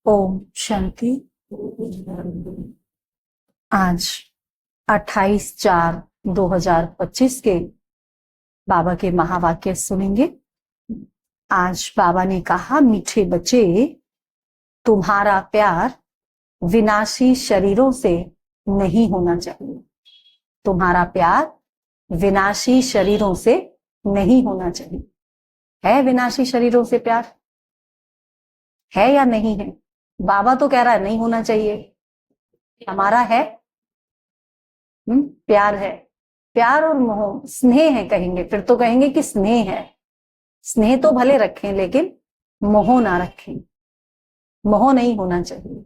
ओम शांति। आज 28/4/2025 के बाबा के महावाक्य सुनेंगे। आज बाबा ने कहा, मीठे बच्चे, तुम्हारा प्यार विनाशी शरीरों से नहीं होना चाहिए। तुम्हारा प्यार विनाशी शरीरों से नहीं होना चाहिए। है विनाशी शरीरों से प्यार? है या नहीं है? बाबा तो कह रहा है नहीं होना चाहिए। हमारा है? प्यार है। प्यार और मोह, स्नेह है कहेंगे, फिर तो कहेंगे कि स्नेह है। स्नेह तो भले रखें लेकिन मोह ना रखें। मोह नहीं होना चाहिए।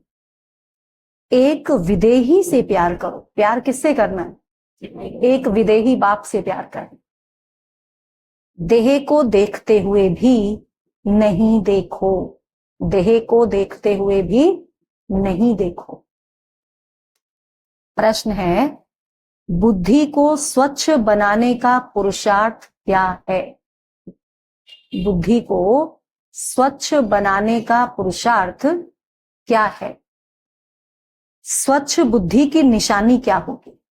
एक विदेही से प्यार करो। प्यार किससे करना है? एक विदेही बाप से प्यार करना। देह को देखते हुए भी नहीं देखो। देह को देखते हुए भी नहीं देखो। प्रश्न है, बुद्धि को स्वच्छ बनाने का पुरुषार्थ क्या है? बुद्धि को स्वच्छ बनाने का पुरुषार्थ क्या है? स्वच्छ बुद्धि की निशानी क्या होगी?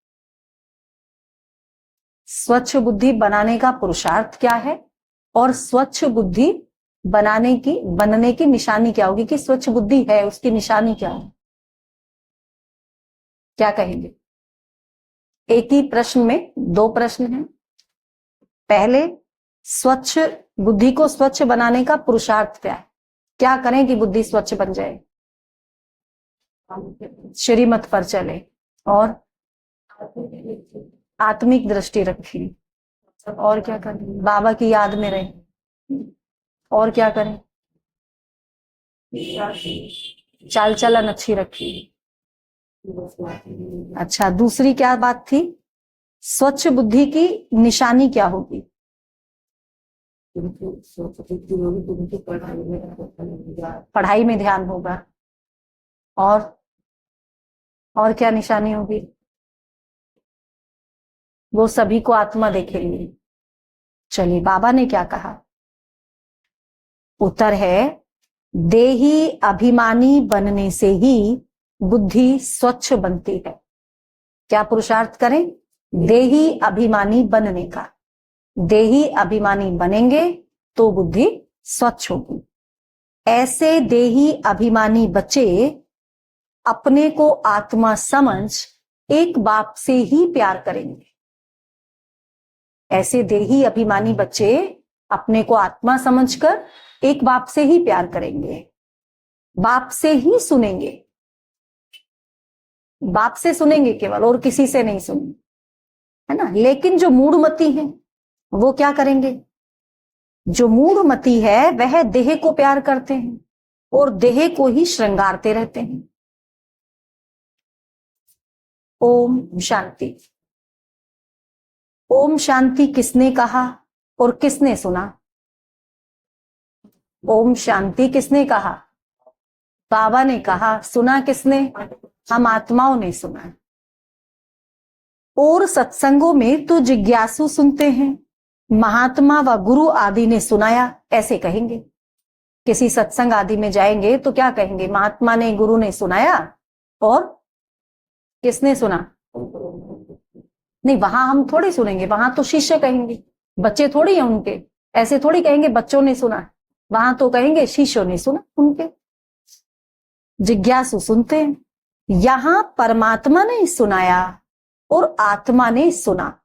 स्वच्छ बुद्धि बनाने का पुरुषार्थ क्या है और स्वच्छ बुद्धि बनने की निशानी क्या होगी? कि स्वच्छ बुद्धि है, उसकी निशानी क्या है? क्या कहेंगे? एक ही प्रश्न में दो प्रश्न हैं। पहले, स्वच्छ बुद्धि को स्वच्छ बनाने का पुरुषार्थ क्या है? क्या करें कि बुद्धि स्वच्छ बन जाए? श्रीमत पर चले और आत्मिक दृष्टि रखें। और क्या करें? बाबा की याद में रहें। और क्या करें? चाल चलन अच्छी रखिए। अच्छा, दूसरी क्या बात थी? स्वच्छ बुद्धि की निशानी क्या होगी? पढ़ाई में ध्यान होगा। और क्या निशानी होगी? वो सभी को आत्मा देखेंगे। चलिए, बाबा ने क्या कहा? उत्तर है, देही अभिमानी बनने से ही बुद्धि स्वच्छ बनती है। क्या पुरुषार्थ करें? देही अभिमानी बनने का। देही अभिमानी बनेंगे तो बुद्धि स्वच्छ होगी। ऐसे देही अभिमानी बच्चे अपने को आत्मा समझ एक बाप से ही प्यार करेंगे। ऐसे देही अभिमानी बच्चे अपने को आत्मा समझकर एक बाप से ही प्यार करेंगे। बाप से ही सुनेंगे। बाप से सुनेंगे केवल, और किसी से नहीं सुनेंगे, है ना। लेकिन जो मूढ़मती है वो क्या करेंगे? जो मूढ़मती है वह देह को प्यार करते हैं और देह को ही श्रृंगारते रहते हैं। ओम शांति। ओम शांति किसने कहा और किसने सुना? ओम शांति किसने कहा? बाबा ने कहा। सुना किसने? हम आत्माओं ने सुना। और सत्संगों में तो जिज्ञासु सुनते हैं, महात्मा व गुरु आदि ने सुनाया, ऐसे कहेंगे। किसी सत्संग आदि में जाएंगे तो क्या कहेंगे? महात्मा ने, गुरु ने सुनाया। और किसने सुना? नहीं, वहां हम थोड़ी सुनेंगे, वहां तो शिष्य कहेंगे। बच्चे थोड़ी हैं उनके, ऐसे थोड़ी कहेंगे बच्चों ने सुना। वहां तो कहेंगे शिष्यों ने सुना उनके। जिज्ञासु सुनते हैं। यहां परमात्मा ने सुनाया और आत्मा ने सुना।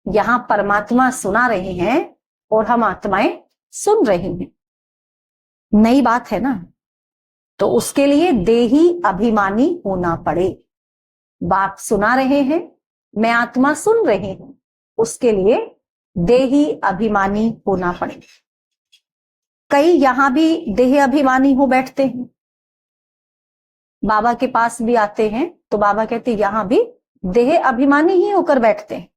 यहां परमात्मा सुना रहे हैं और हम आत्माएं सुन रही हैं। नई बात है ना। तो उसके लिए देही अभिमानी होना पड़े। बाप सुना रहे हैं, मैं आत्मा सुन रही हूं, उसके लिए देही अभिमानी होना पड़े। कई यहां भी देह अभिमानी हो बैठते हैं। बाबा के पास भी आते हैं तो बाबा कहते यहां भी देह अभिमानी ही होकर बैठते हैं।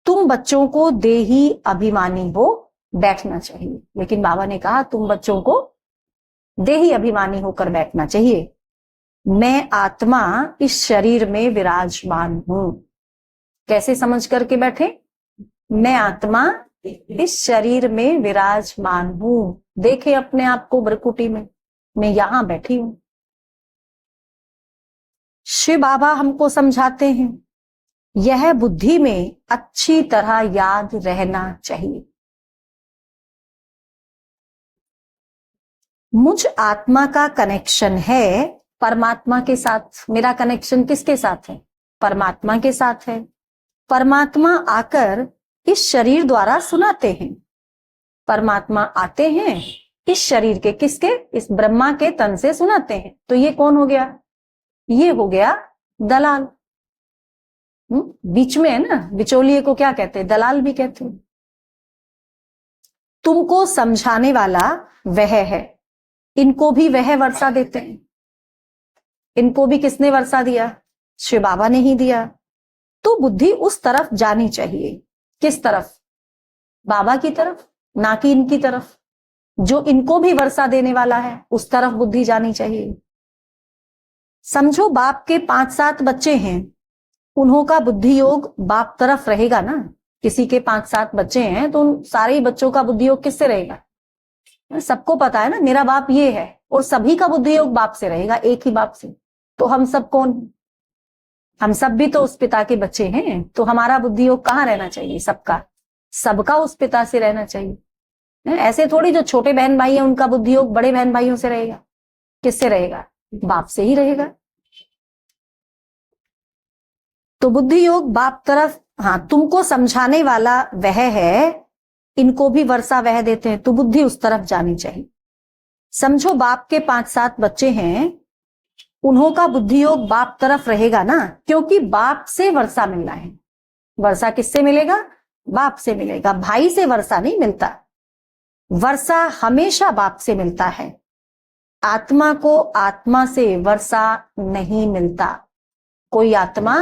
तुम बच्चों को देही अभिमानी हो बैठना चाहिए। लेकिन बाबा ने कहा तुम बच्चों को देही अभिमानी होकर बैठना चाहिए। मैं आत्मा इस शरीर में विराजमान हूं। कैसे समझ करके बैठे? मैं आत्मा इस शरीर में विराजमान हूं। देखे अपने आप को भ्रकुटी में, मैं यहां बैठी हूं। शिव बाबा हमको समझाते हैं यह बुद्धि में अच्छी तरह याद रहना चाहिए। मुझ आत्मा का कनेक्शन है परमात्मा के साथ। मेरा कनेक्शन किसके साथ है? परमात्मा के साथ है। परमात्मा आकर इस शरीर द्वारा सुनाते हैं। परमात्मा आते हैं इस शरीर के, किसके? इस ब्रह्मा के तन से सुनाते हैं। तो ये कौन हो गया? ये हो गया दलाल। बीच में है ना, बिचौलिए को क्या कहते हैं? दलाल भी कहते हैं। तुमको समझाने वाला वह है, इनको भी वह वर्षा देते हैं। इनको भी किसने वर्षा दिया? शिव बाबा ने ही दिया। तो बुद्धि उस तरफ जानी चाहिए। किस तरफ? बाबा की तरफ, ना कि इनकी तरफ। जो इनको भी वर्षा देने वाला है उस तरफ बुद्धि जानी चाहिए। समझो बाप के 5-7 बच्चे हैं, उन्हों का बुद्धि योग बाप तरफ रहेगा ना। किसी के 5-7 बच्चे हैं तो उन सारे बच्चों का बुद्धि योग किससे रहेगा? सबको पता है ना मेरा बाप ये है, और सभी का बुद्धि योग बाप से रहेगा, एक ही बाप से। तो हम सब कौन? हम सब भी तो उस पिता के बच्चे हैं। तो हमारा बुद्धि योग कहाँ रहना चाहिए? सबका उस पिता से रहना चाहिए। ऐसे थोड़ी जो छोटे बहन भाई हैं उनका बुद्धि योग बड़े बहन भाइयों से रहेगा। किससे रहेगा? बाप से ही रहेगा। तो बुद्धि योग बाप तरफ। हाँ, तुमको समझाने वाला वह है, इनको भी वर्षा वह देते हैं, तो बुद्धि उस तरफ जानी चाहिए। समझो बाप के 5-7 बच्चे हैं, उन्हों का बुद्धि योग बाप तरफ रहेगा ना, क्योंकि बाप से वर्षा मिलना है। वर्षा किससे मिलेगा? बाप से मिलेगा। भाई से वर्षा नहीं मिलता। वर्षा हमेशा बाप से मिलता है। आत्मा को आत्मा से वर्षा नहीं मिलता। कोई आत्मा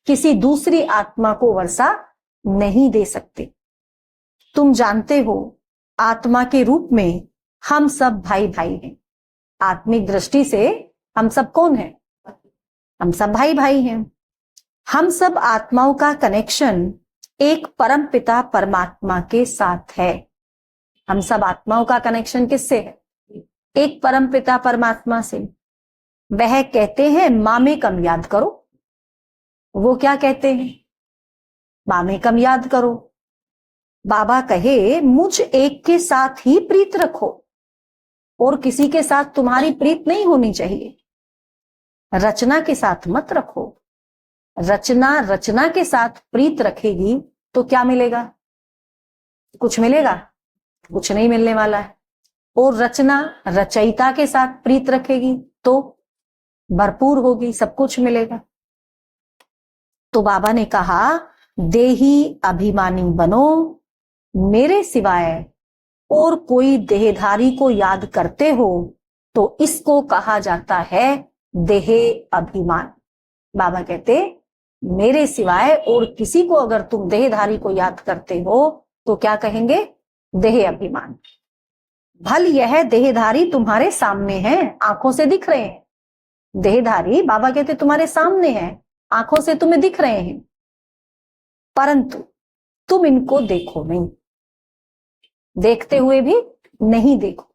किसी दूसरी आत्मा को वर्षा नहीं दे सकती। तुम जानते हो आत्मा के रूप में हम सब भाई भाई हैं। आत्मिक दृष्टि से हम सब कौन हैं? हम सब भाई भाई हैं। हम सब आत्माओं का कनेक्शन एक परम पिता परमात्मा के साथ है। हम सब आत्माओं का कनेक्शन किससे है? एक परम पिता परमात्मा से। वह कहते हैं मामेकम याद करो। वो क्या कहते हैं? मामेकम याद करो। बाबा कहे मुझ एक के साथ ही प्रीत रखो, और किसी के साथ तुम्हारी प्रीत नहीं होनी चाहिए। रचना के साथ मत रखो। रचना के साथ प्रीत रखेगी तो क्या मिलेगा? कुछ मिलेगा? कुछ नहीं मिलने वाला है। और रचना रचयिता के साथ प्रीत रखेगी तो भरपूर होगी, सब कुछ मिलेगा। तो बाबा ने कहा देही अभिमानी बनो, मेरे सिवाय और कोई देहधारी को याद करते हो तो इसको कहा जाता है देह अभिमान। बाबा कहते मेरे सिवाय और किसी को अगर तुम देहधारी को याद करते हो तो क्या कहेंगे? देह अभिमान। भल यह देहधारी तुम्हारे सामने है, आंखों से दिख रहे हैं। देहधारी बाबा कहते तुम्हारे सामने हैं, आंखों से तुम्हें दिख रहे हैं, परंतु तुम इनको देखो नहीं। देखते हुए भी नहीं देखो।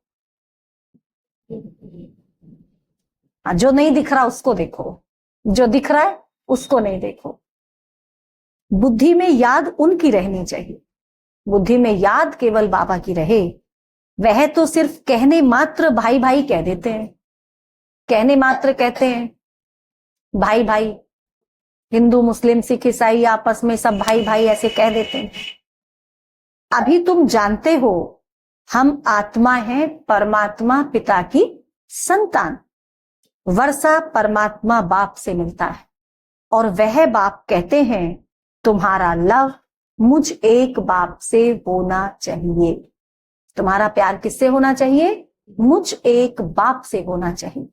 जो नहीं दिख रहा उसको देखो, जो दिख रहा है उसको नहीं देखो। बुद्धि में याद उनकी रहनी चाहिए। बुद्धि में याद केवल बाबा की रहे। वह तो सिर्फ कहने मात्र भाई भाई कह देते हैं। कहने मात्र कहते हैं भाई भाई। हिंदू मुस्लिम सिख ईसाई आपस में सब भाई भाई ऐसे कह देते हैं। अभी तुम जानते हो हम आत्मा हैं परमात्मा पिता की संतान। वर्षा परमात्मा बाप से मिलता है, और वह बाप कहते हैं तुम्हारा लव मुझ एक बाप से होना चाहिए। तुम्हारा प्यार किससे होना चाहिए? मुझ एक बाप से होना चाहिए।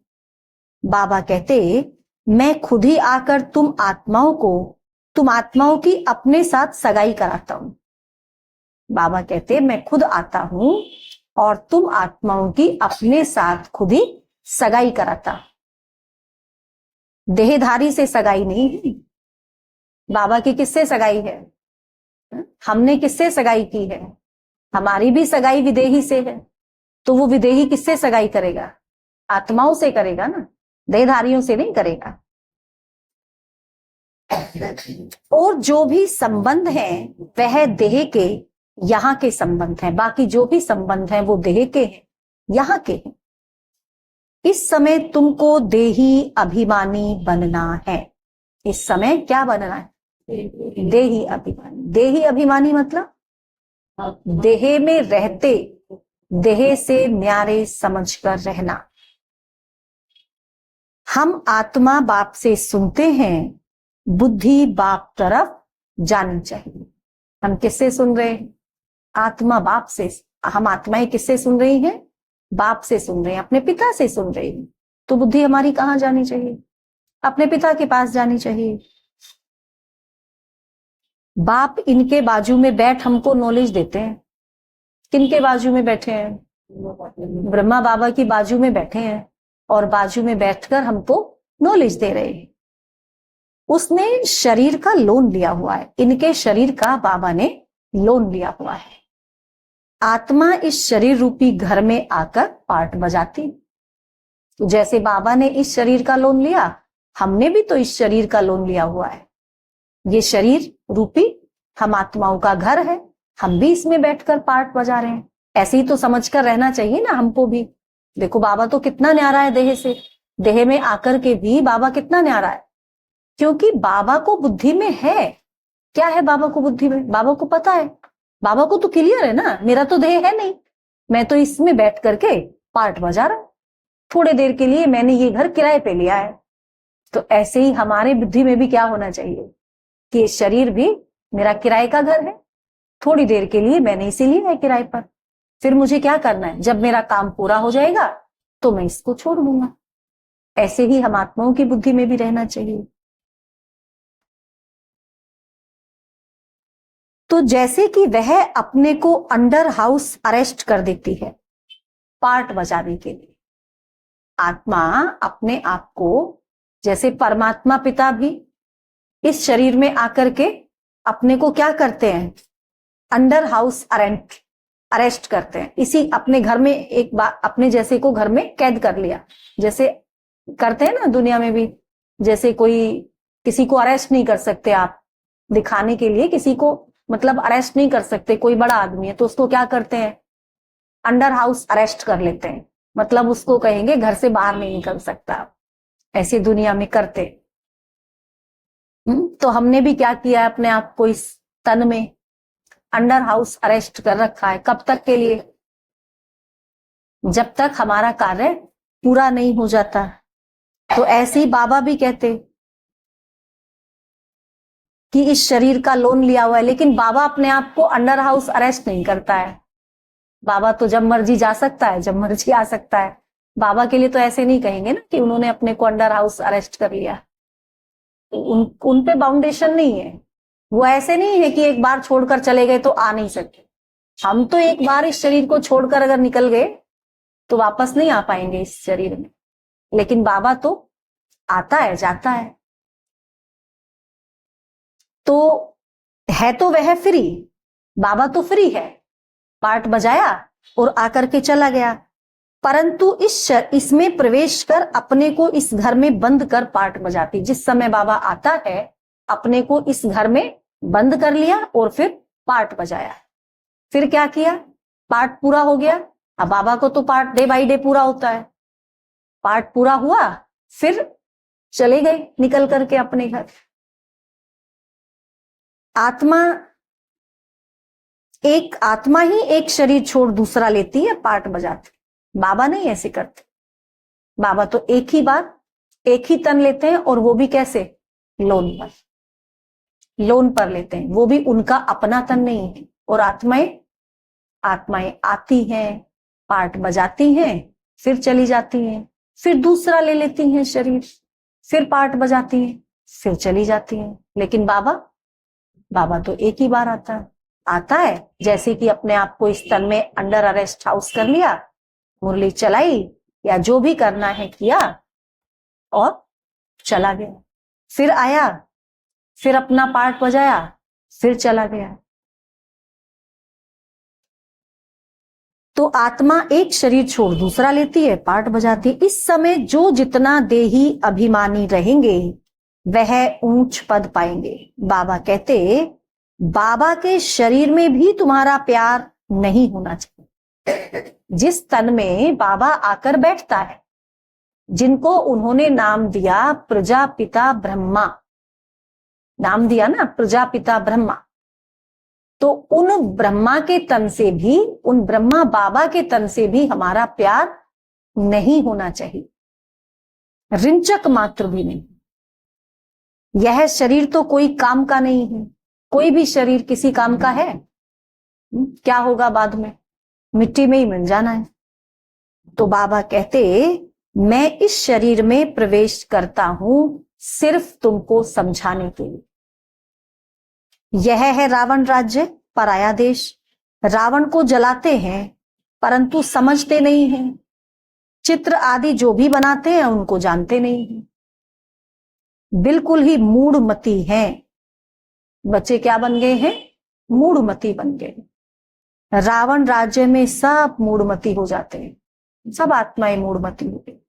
बाबा कहते मैं खुद ही आकर तुम आत्माओं की अपने साथ सगाई कराता हूं। बाबा कहते मैं खुद आता हूं और तुम आत्माओं की अपने साथ खुद ही सगाई कराता। देहधारी से सगाई नहीं है। बाबा की किससे सगाई है? हमने किससे सगाई की है? हमारी भी सगाई विदेही से है। तो वो विदेही किससे सगाई करेगा? आत्माओं से करेगा ना, देहधारियों से नहीं करेगा। और जो भी संबंध है वह देह के यहाँ के संबंध हैं, बाकी जो भी संबंध हैं वो देह के हैं, यहाँ के हैं। इस समय तुमको देही अभिमानी बनना है। इस समय क्या बनना है? देही अभिमानी। देही अभिमानी मतलब देह में रहते देह से न्यारे समझकर रहना। हम आत्मा बाप से सुनते हैं, बुद्धि बाप तरफ जानी चाहिए। हम किससे सुन रहे हैं? आत्मा बाप से। हम आत्माएं किससे सुन रही हैं? बाप से सुन रहे हैं, अपने पिता से सुन रहे हैं। तो बुद्धि हमारी कहाँ जानी चाहिए? अपने पिता के पास जानी चाहिए। बाप इनके बाजू में बैठ हमको नॉलेज देते हैं। किनके बाजू में बैठे हैं? ब्रह्मा बाबा की बाजू में बैठे हैं और बाजू में बैठकर हमको नॉलेज दे रहे हैं। उसने शरीर का लोन लिया हुआ है, इनके शरीर का बाबा ने लोन लिया हुआ है। आत्मा इस शरीर रूपी घर में आकर पार्ट बजाती। तो जैसे बाबा ने इस शरीर का लोन लिया, हमने भी तो इस शरीर का लोन लिया हुआ है। ये शरीर रूपी हम आत्माओं का घर है, हम भी इसमें बैठकर पार्ट बजा रहे हैं। ऐसे ही तो समझकर रहना चाहिए ना हमको भी। देखो बाबा तो कितना न्यारा है देह से, देह में आकर के भी बाबा कितना न्यारा है, क्योंकि बाबा को बुद्धि में है। क्या है बाबा को बुद्धि में? बाबा को पता है, बाबा को तो क्लियर है ना, मेरा तो देह है नहीं, मैं तो इसमें बैठ करके पार्ट बजा रहा हूं। थोड़े देर के लिए मैंने ये घर किराए पे लिया है। तो ऐसे ही हमारे बुद्धि में भी क्या होना चाहिए कि शरीर भी मेरा किराए का घर है, थोड़ी देर के लिए मैंने इसे लिया है किराए पर, फिर मुझे क्या करना है, जब मेरा काम पूरा हो जाएगा तो मैं इसको छोड़ दूंगा। ऐसे ही हम आत्माओं की बुद्धि में भी रहना चाहिए। तो जैसे कि वह अपने को अंडर हाउस अरेस्ट कर देती है पार्ट बजाने के लिए, आत्मा अपने आप को, जैसे परमात्मा पिता भी इस शरीर में आकर के अपने को क्या करते हैं? अंडर हाउस अरेस्ट करते हैं। इसी अपने घर में एक बार अपने जैसे को घर में कैद कर लिया, जैसे करते हैं ना दुनिया में भी। जैसे कोई किसी को अरेस्ट नहीं कर सकते आप, दिखाने के लिए किसी को मतलब अरेस्ट नहीं कर सकते, कोई बड़ा आदमी है तो उसको क्या करते हैं? अंडर हाउस अरेस्ट कर लेते हैं, मतलब उसको कहेंगे घर से बाहर नहीं निकल सकता। ऐसे दुनिया में करते। तो हमने भी क्या किया है, अपने आप को इस तन में अंडर हाउस अरेस्ट कर रखा है। कब तक के लिए? जब तक हमारा कार्य पूरा नहीं हो जाता। तो ऐसे ही बाबा भी कहते कि इस शरीर का लोन लिया हुआ है, लेकिन बाबा अपने आप को अंडर हाउस अरेस्ट नहीं करता है। बाबा तो जब मर्जी जा सकता है, जब मर्जी आ सकता है। बाबा के लिए तो ऐसे नहीं कहेंगे ना कि उन्होंने अपने को अंडर हाउस अरेस्ट कर लिया। उन पे बाउंडेशन नहीं है। वो ऐसे नहीं है कि एक बार छोड़कर चले गए तो आ नहीं सकते। हम तो एक बार इस शरीर को छोड़कर अगर निकल गए तो वापस नहीं आ पाएंगे इस शरीर में, लेकिन बाबा तो आता है जाता है। तो है तो वह फ्री, बाबा तो फ्री है, पार्ट बजाया और आकर के चला गया। परंतु इसमें प्रवेश कर अपने को इस घर में बंद कर पार्ट बजाती। जिस समय बाबा आता है अपने को इस घर में बंद कर लिया और फिर पार्ट बजाया। फिर क्या किया? पार्ट पूरा हो गया। अब बाबा को तो पार्ट डे बाई डे पूरा होता है। पार्ट पूरा हुआ, फिर चले गए निकल करके अपने घर। आत्मा ही एक शरीर छोड़ दूसरा लेती है पार्ट बजाती। बाबा नहीं ऐसे करते। बाबा तो एक ही बार एक ही तन लेते हैं, और वो भी कैसे? लोन पर लेते हैं। वो भी उनका अपना तन नहीं है। और आत्माएं आती हैं, पार्ट बजाती हैं, फिर चली जाती हैं, फिर दूसरा ले लेती हैं शरीर, फिर पार्ट बजाती हैं, फिर चली जाती हैं। लेकिन बाबा तो एक ही बार आता है। जैसे कि अपने आप को इस तन में अंडर अरेस्ट हाउस कर लिया, मुरली चलाई या जो भी करना है किया और चला गया। फिर आया, फिर अपना पार्ट बजाया, फिर चला गया। तो आत्मा एक शरीर छोड़ दूसरा लेती है, पार्ट बजाती है। इस समय जो जितना देही अभिमानी रहेंगे वह ऊंच पद पाएंगे। बाबा कहते बाबा के शरीर में भी तुम्हारा प्यार नहीं होना चाहिए। जिस तन में बाबा आकर बैठता है, जिनको उन्होंने नाम दिया प्रजापिता ब्रह्मा, नाम दिया ना प्रजापिता ब्रह्मा, तो उन ब्रह्मा के तन से भी, उन ब्रह्मा बाबा के तन से भी हमारा प्यार नहीं होना चाहिए, रिंचक मात्र भी नहीं। यह शरीर तो कोई काम का नहीं है। कोई भी शरीर किसी काम का है? क्या होगा बाद में? मिट्टी में ही मिल जाना है। तो बाबा कहते मैं इस शरीर में प्रवेश करता हूं सिर्फ तुमको समझाने के लिए। यह है रावण राज्य, पराया देश। रावण को जलाते हैं परंतु समझते नहीं हैं। चित्र आदि जो भी बनाते हैं उनको जानते नहीं हैं, बिल्कुल ही मूढ़मती हैं। बच्चे क्या बन गए हैं? मूढ़मती बन गए। रावण राज्य में सब मूढ़मती हो जाते हैं, सब आत्माएं मूढ़मती हो गई।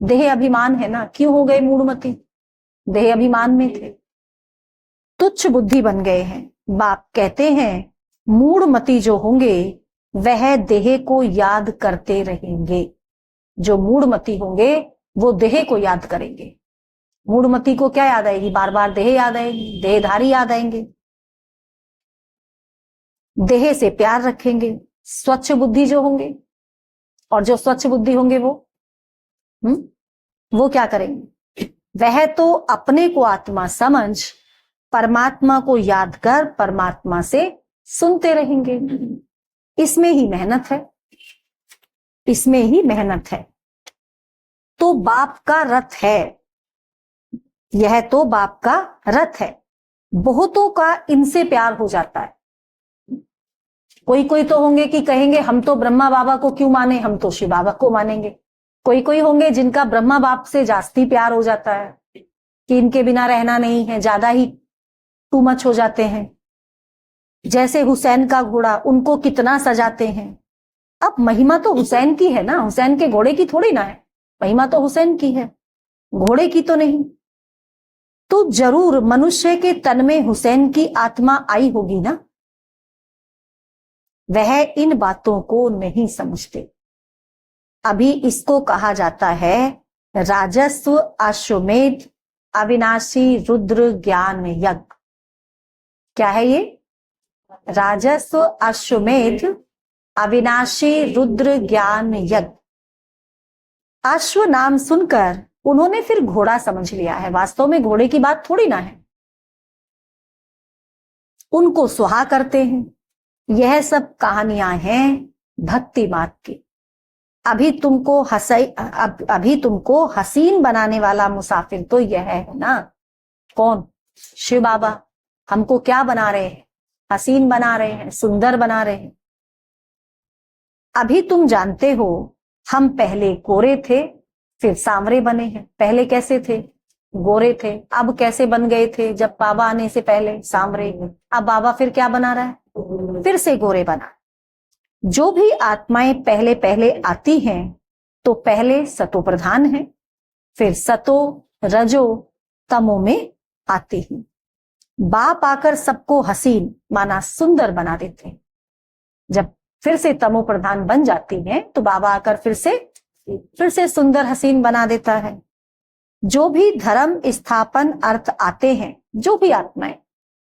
देह अभिमान है ना, क्यों हो गए मूढ़मती? देह अभिमान में थे, तुच्छ बुद्धि बन गए हैं। बाप कहते हैं मूढ़मती जो होंगे वह देह को याद करते रहेंगे। जो मूढ़मती होंगे वो देह को याद करेंगे। मूढ़मती को क्या याद आएगी? बार बार देह याद आएगी, देहधारी याद आएंगे, देह से प्यार रखेंगे। स्वच्छ बुद्धि जो होंगे, और जो स्वच्छ बुद्धि होंगे वो क्या करेंगे? वह तो अपने को आत्मा समझ परमात्मा को याद कर परमात्मा से सुनते रहेंगे। इसमें ही मेहनत है, इसमें ही मेहनत है। तो बाप का रथ है, यह तो बाप का रथ है। बहुतों का इनसे प्यार हो जाता है। कोई कोई तो होंगे कि कहेंगे हम तो ब्रह्मा बाबा को क्यों माने, हम तो शिव बाबा को मानेंगे। कोई कोई होंगे जिनका ब्रह्मा बाप से जास्ती प्यार हो जाता है कि इनके बिना रहना नहीं है, ज्यादा ही टू मच हो जाते हैं। जैसे हुसैन का घोड़ा, उनको कितना सजाते हैं। अब महिमा तो हुसैन की है ना, हुसैन के घोड़े की थोड़ी ना है। महिमा तो हुसैन की है, घोड़े की तो नहीं। तो जरूर मनुष्य के तन में हुसैन की आत्मा आई होगी ना। वह इन बातों को नहीं समझते। अभी इसको कहा जाता है राजस्व अश्वमेध अविनाशी रुद्र ज्ञान यज्ञ। क्या है ये? राजस्व अश्वमेध अविनाशी रुद्र ज्ञान यज्ञ। अश्व नाम सुनकर उन्होंने फिर घोड़ा समझ लिया है। वास्तव में घोड़े की बात थोड़ी ना है। उनको सुहा करते हैं। यह सब कहानियां हैं भक्ति मार्ग की। अभी तुमको हसीन बनाने वाला मुसाफिर तो यह है ना। कौन? शिव बाबा। हमको क्या बना रहे हैं? हसीन बना रहे हैं, सुंदर बना रहे हैं। अभी तुम जानते हो हम पहले गोरे थे फिर सांवरे बने हैं। पहले कैसे थे? गोरे थे। अब कैसे बन गए थे? जब बाबा आने से पहले सांवरे। अब बाबा फिर क्या बना रहा है? फिर से गोरे बना। जो भी आत्माएं पहले पहले आती हैं तो पहले सतो प्रधान है, फिर सतो रजो तमो में आती हैं। बाप आकर सबको हसीन माना सुंदर बना देते हैं। जब फिर से तमो प्रधान बन जाती हैं तो बाबा आकर फिर से सुंदर हसीन बना देता है। जो भी धर्म स्थापन अर्थ आते हैं, जो भी आत्माएं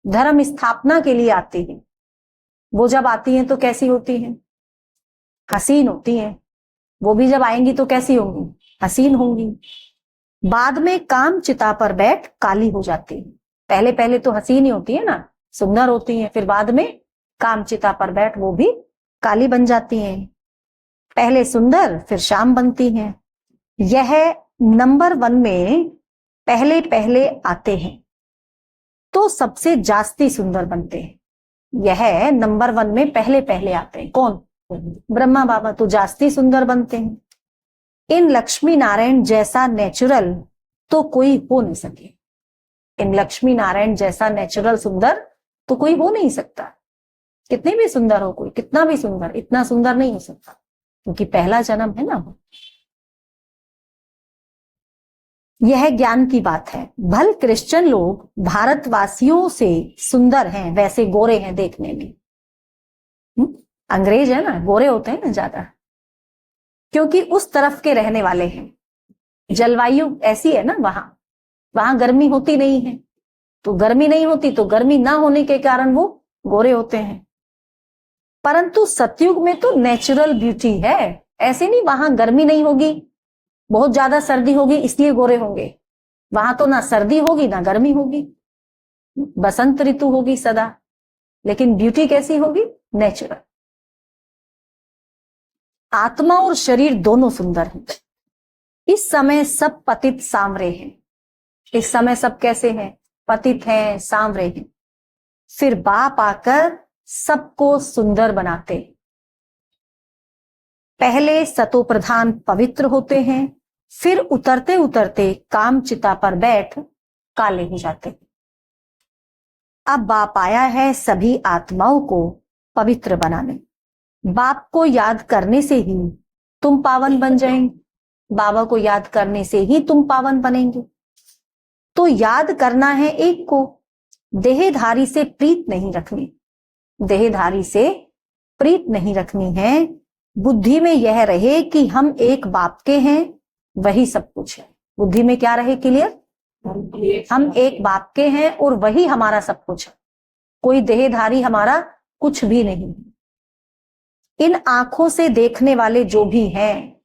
धर्म स्थापना के लिए आती हैं, वो जब आती हैं तो कैसी होती हैं? हसीन होती हैं। वो भी जब आएंगी तो कैसी होंगी? हसीन होंगी। बाद में काम चिता पर बैठ काली हो जाती है। पहले पहले तो हसीन ही होती है ना, सुंदर होती हैं, फिर बाद में काम चिता पर बैठ वो भी काली बन जाती हैं। पहले सुंदर फिर शाम बनती हैं। यह नंबर 1 में पहले पहले आते हैं तो सबसे जास्ती सुंदर बनते हैं। यह नंबर 1 में पहले पहले आते हैं। कौन? ब्रह्मा बाबा। तो जास्ती सुंदर बनते हैं। इन लक्ष्मी नारायण जैसा नेचुरल तो कोई हो नहीं सके। इन लक्ष्मी नारायण जैसा नेचुरल सुंदर तो कोई हो नहीं सकता। कितने भी सुंदर हो कोई, कितना भी सुंदर, इतना सुंदर नहीं हो सकता, क्योंकि पहला जन्म है ना वो। यह ज्ञान की बात है। भल क्रिश्चियन लोग भारतवासियों से सुंदर हैं, वैसे गोरे हैं देखने में। अंग्रेज है ना, गोरे होते हैं ना ज्यादा, क्योंकि उस तरफ के रहने वाले हैं। जलवायु ऐसी है ना वहां गर्मी होती नहीं है, तो गर्मी नहीं होती, तो गर्मी ना होने के कारण वो गोरे होते हैं। परंतु सतयुग में तो नेचुरल ब्यूटी है, ऐसे नहीं वहां गर्मी नहीं होगी, बहुत ज्यादा सर्दी होगी इसलिए गोरे होंगे। वहां तो ना सर्दी होगी ना गर्मी होगी, बसंत ऋतु होगी सदा, लेकिन ब्यूटी कैसी होगी? नेचुरल। आत्मा और शरीर दोनों सुंदर हैं। इस समय सब पतित सांवरे हैं। इस समय सब कैसे हैं? पतित हैं, सांवरे हैं। फिर बाप आकर सबको सुंदर बनाते। पहले सतो प्रधान पवित्र होते हैं, फिर उतरते उतरते काम चिता पर बैठ काले हो जाते। अब बाप आया है सभी आत्माओं को पवित्र बनाने। बाप को याद करने से ही तुम पावन बन जाएंगे, बाबा को याद करने से ही तुम पावन बनेंगे। तो याद करना है एक को, देहधारी से प्रीत नहीं रखनी, देहधारी से प्रीत नहीं रखनी है। बुद्धि में यह रहे कि हम एक बाप के हैं, वही सब कुछ है। बुद्धि में क्या रहे? क्लियर, हम एक बाप के हैं और वही हमारा सब कुछ है, कोई देहधारी हमारा कुछ भी नहीं। इन आंखों से देखने वाले जो भी हैं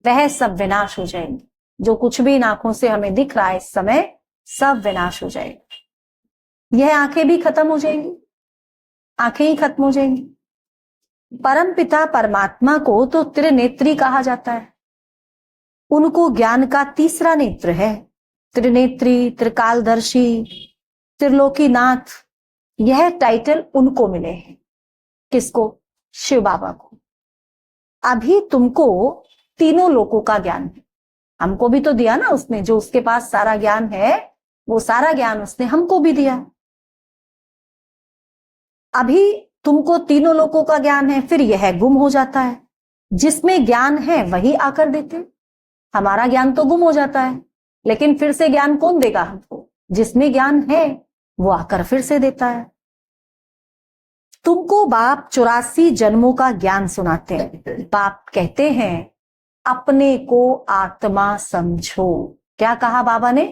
वह सब विनाश हो जाएंगे। जो कुछ भी इन आंखों से हमें दिख रहा है इस समय, सब विनाश हो जाएगा। यह आंखें भी खत्म हो जाएंगी, आंखें ही खत्म हो जाएंगी। परम पिता परमात्मा को तो त्रिनेत्री कहा जाता है। उनको ज्ञान का तीसरा नेत्र है। त्रिनेत्री, त्रिकालदर्शी, त्रिलोकीनाथ, यह टाइटल उनको मिले हैं। किसको? शिव बाबा को। अभी तुमको तीनों लोकों का ज्ञान है। हमको भी तो दिया ना उसने, जो उसके पास सारा ज्ञान है वो सारा ज्ञान उसने हमको भी दिया। अभी तुमको तीनों लोकों का ज्ञान है, फिर यह गुम हो जाता है। जिसमें ज्ञान है वही आकर देते। हमारा ज्ञान तो गुम हो जाता है, लेकिन फिर से ज्ञान कौन देगा हमको? जिसमें ज्ञान है वो आकर फिर से देता है। तुमको बाप 84 जन्मों का ज्ञान सुनाते हैं। बाप कहते हैं अपने को आत्मा समझो। क्या कहा बाबा ने?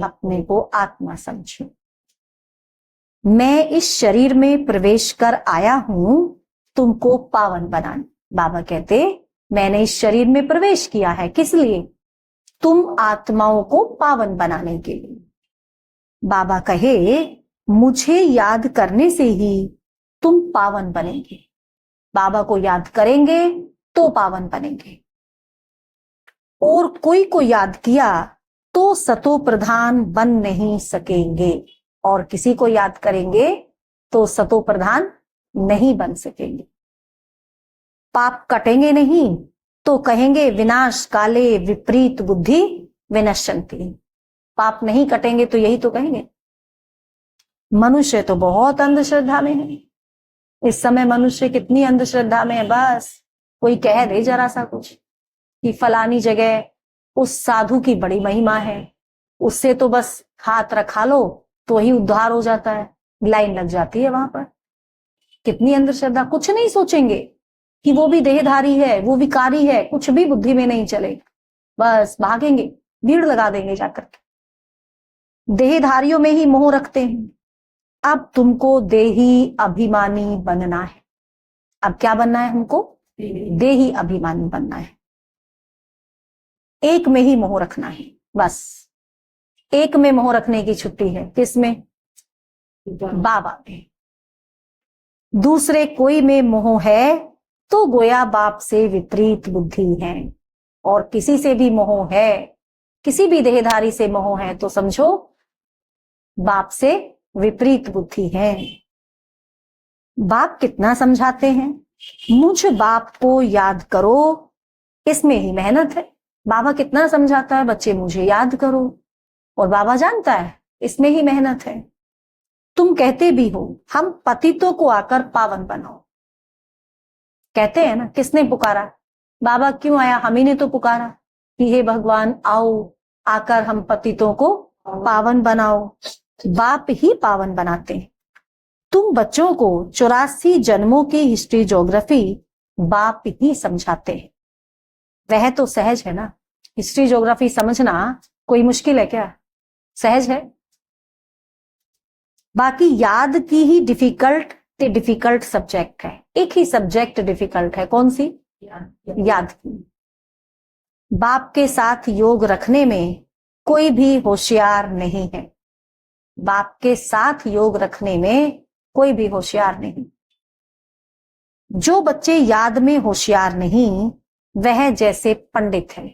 अपने को आत्मा समझो। मैं इस शरीर में प्रवेश कर आया हूं तुमको पावन बनाने। बाबा कहते मैंने इस शरीर में प्रवेश किया है, किस लिए? तुम आत्माओं को पावन बनाने के लिए। बाबा कहे मुझे याद करने से ही तुम पावन बनेंगे। बाबा को याद करेंगे तो पावन बनेंगे। और कोई को याद किया तो सतो प्रधान बन नहीं सकेंगे, और किसी को याद करेंगे तो सतो प्रधान नहीं बन सकेंगे। पाप कटेंगे नहीं तो कहेंगे विनाश काले विपरीत बुद्धि विनश्यन्ति। पाप नहीं कटेंगे तो यही तो कहेंगे। मनुष्य तो बहुत अंधश्रद्धा में है इस समय। मनुष्य कितनी अंधश्रद्धा में है, बस कोई कह दे जरा सा कुछ कि फलानी जगह उस साधु की बड़ी महिमा है, उससे तो बस हाथ रखा लो तो ही उद्धार हो जाता है, लाइन लग जाती है वहां पर। कितनी अंधश्रद्धा। कुछ नहीं सोचेंगे कि वो भी देहधारी है, वो विकारी है, कुछ भी बुद्धि में नहीं चलेगा, बस भागेंगे, भीड़ लगा देंगे जाकर। देहधारियों में ही मोह रखते हैं। अब तुमको देही अभिमानी बनना है। अब क्या बनना है हमको? देही अभिमानी बनना है। एक में ही मोह रखना है, बस एक में मोह रखने की छुट्टी है। किसमें? बाबा में। दूसरे कोई में मोह है तो गोया बाप से विपरीत बुद्धि है। और किसी से भी मोह है, किसी भी देहधारी से मोह है तो समझो बाप से विपरीत बुद्धि है। बाप कितना समझाते हैं, मुझ बाप को याद करो, इसमें ही मेहनत है। बाबा कितना समझाता है, बच्चे मुझे याद करो, और बाबा जानता है इसमें ही मेहनत है। तुम कहते भी हो हम पतितों को आकर पावन बनाओ। कहते हैं ना, किसने पुकारा? बाबा क्यों आया? हम ही ने तो पुकारा कि हे भगवान आओ, आकर हम पतितों को पावन बनाओ। बाप ही पावन बनाते हैं। तुम बच्चों को 84 जन्मों की हिस्ट्री ज्योग्राफी बाप ही समझाते हैं। वह तो सहज है ना, हिस्ट्री ज्योग्राफी समझना कोई मुश्किल है क्या? सहज है। बाकी याद की ही डिफिकल्ट सब्जेक्ट है। एक ही सब्जेक्ट डिफिकल्ट है, कौन सी? याद की। बाप के साथ योग रखने में कोई भी होशियार नहीं है। बाप के साथ योग रखने में कोई भी होशियार नहीं। जो बच्चे याद में होशियार नहीं, वह जैसे पंडित है।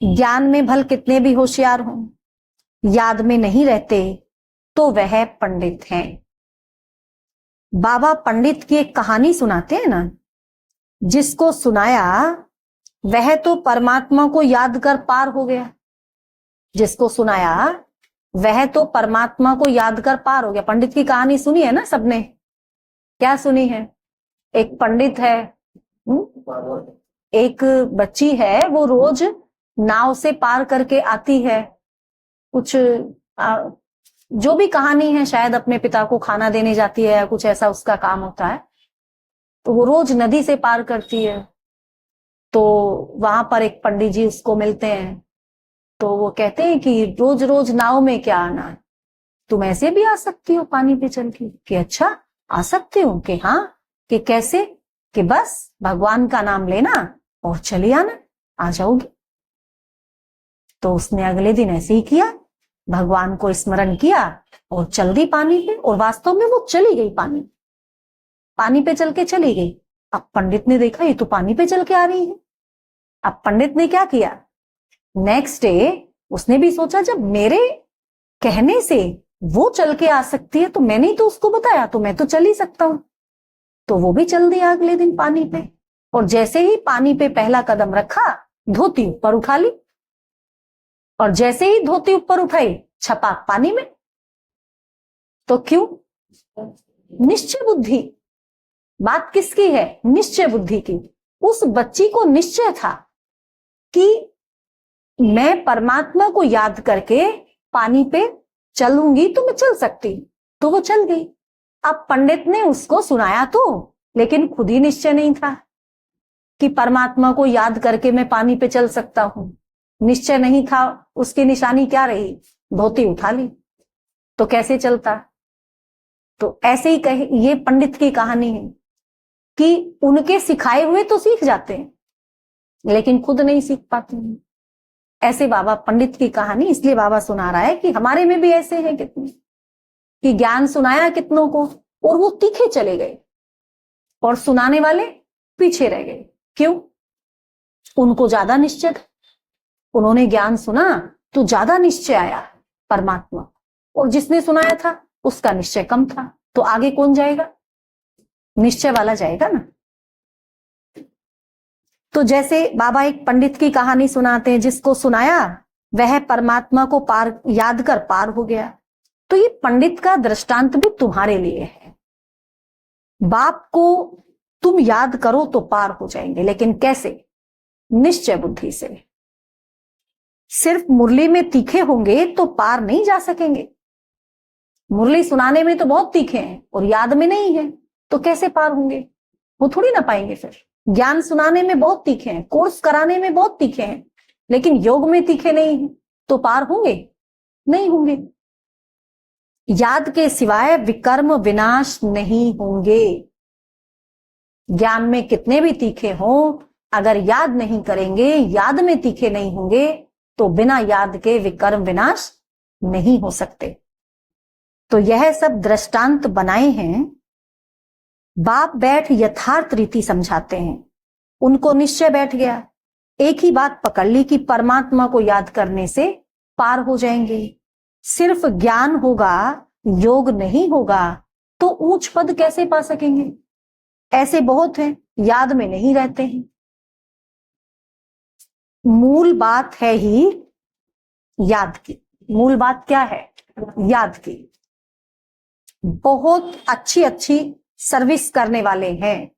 ज्ञान में भल कितने भी होशियार हों, याद में नहीं रहते तो वह पंडित हैं। बाबा पंडित की एक कहानी सुनाते हैं ना, जिसको सुनाया वह तो परमात्मा को याद कर पार हो गया। जिसको सुनाया वह तो परमात्मा को याद कर पार हो गया। पंडित की कहानी सुनी है ना सबने? क्या सुनी है? एक पंडित है, एक बच्ची है, वो रोज नाव से पार करके आती है। कुछ जो भी कहानी है, शायद अपने पिता को खाना देने जाती है या कुछ ऐसा उसका काम होता है। तो वो रोज नदी से पार करती है। तो वहां पर एक पंडित जी उसको मिलते हैं। तो वो कहते हैं कि रोज रोज नाव में क्या आना, तुम ऐसे भी आ सकती हो पानी पे चल के। कि अच्छा आ सकती हूँ? कि हाँ। कि कैसे? कि बस भगवान का नाम लेना और चली आना, आ जाओगी। तो उसने अगले दिन ऐसे ही किया, भगवान को स्मरण किया और चल दी पानी पे। और वास्तव में वो चली गई, पानी पे चल के चली गई। अब पंडित ने देखा ये तो पानी पे चल के आ रही है। अब पंडित ने क्या किया, नेक्स्ट डे उसने भी सोचा जब मेरे कहने से वो चल के आ सकती है तो मैंने ही तो उसको बताया, तो मैं तो चल ही सकता हूं। तो वो भी चल दिया अगले दिन पानी पे। और जैसे ही पानी पे पहला कदम रखा, धोती ऊपर उठा ली। और जैसे ही धोती ऊपर उठाई, छपाक पानी में। तो क्यों? निश्चय बुद्धि। बात किसकी है? निश्चय बुद्धि की। उस बच्ची को निश्चय था कि मैं परमात्मा को याद करके पानी पे चलूंगी तो मैं चल सकती, तो वो चल गई। अब पंडित ने उसको सुनाया तो, लेकिन खुद ही निश्चय नहीं था कि परमात्मा को याद करके मैं पानी पे चल सकता हूं। निश्चय नहीं था। उसकी निशानी क्या रही? धोती उठा ली। तो कैसे चलता? तो ऐसे ही कहे, ये पंडित की कहानी है कि उनके सिखाए हुए तो सीख जाते हैं, लेकिन खुद नहीं सीख पाते हैं। ऐसे बाबा पंडित की कहानी इसलिए बाबा सुना रहा है कि हमारे में भी ऐसे हैं कितने, कि ज्ञान सुनाया कितनों को और वो तीखे चले गए और सुनाने वाले पीछे रह गए। क्यों? उनको ज्यादा निश्चय था। उन्होंने ज्ञान सुना तो ज्यादा निश्चय आया परमात्मा, और जिसने सुनाया था उसका निश्चय कम था। तो आगे कौन जाएगा? निश्चय वाला जाएगा ना। तो जैसे बाबा एक पंडित की कहानी सुनाते हैं, जिसको सुनाया वह परमात्मा को पार याद कर पार हो गया। तो ये पंडित का दृष्टांत भी तुम्हारे लिए है। बाप को तुम याद करो तो पार हो जाएंगे, लेकिन कैसे? निश्चय बुद्धि से। सिर्फ मुरली में तीखे होंगे तो पार नहीं जा सकेंगे। मुरली सुनाने में तो बहुत तीखे हैं और याद में नहीं है, तो कैसे पार होंगे? वो थोड़ी ना पाएंगे। फिर ज्ञान सुनाने में बहुत तीखे हैं, कोर्स कराने में बहुत तीखे हैं, लेकिन योग में तीखे नहीं है, तो पार होंगे? नहीं होंगे। याद के सिवाय विकर्म विनाश नहीं होंगे। ज्ञान में कितने भी तीखे हों, अगर याद नहीं करेंगे, याद में तीखे नहीं होंगे, तो बिना याद के विकर्म विनाश नहीं हो सकते। तो यह सब दृष्टांत बनाए हैं। बाप बैठ यथार्थ रीति समझाते हैं। उनको निश्चय बैठ गया, एक ही बात पकड़ ली कि परमात्मा को याद करने से पार हो जाएंगे। सिर्फ ज्ञान होगा, योग नहीं होगा, तो ऊंच पद कैसे पा सकेंगे? ऐसे बहुत हैं, याद में नहीं रहते हैं। मूल बात है ही याद की। मूल बात क्या है? याद की। बहुत अच्छी अच्छी सर्विस करने वाले हैं,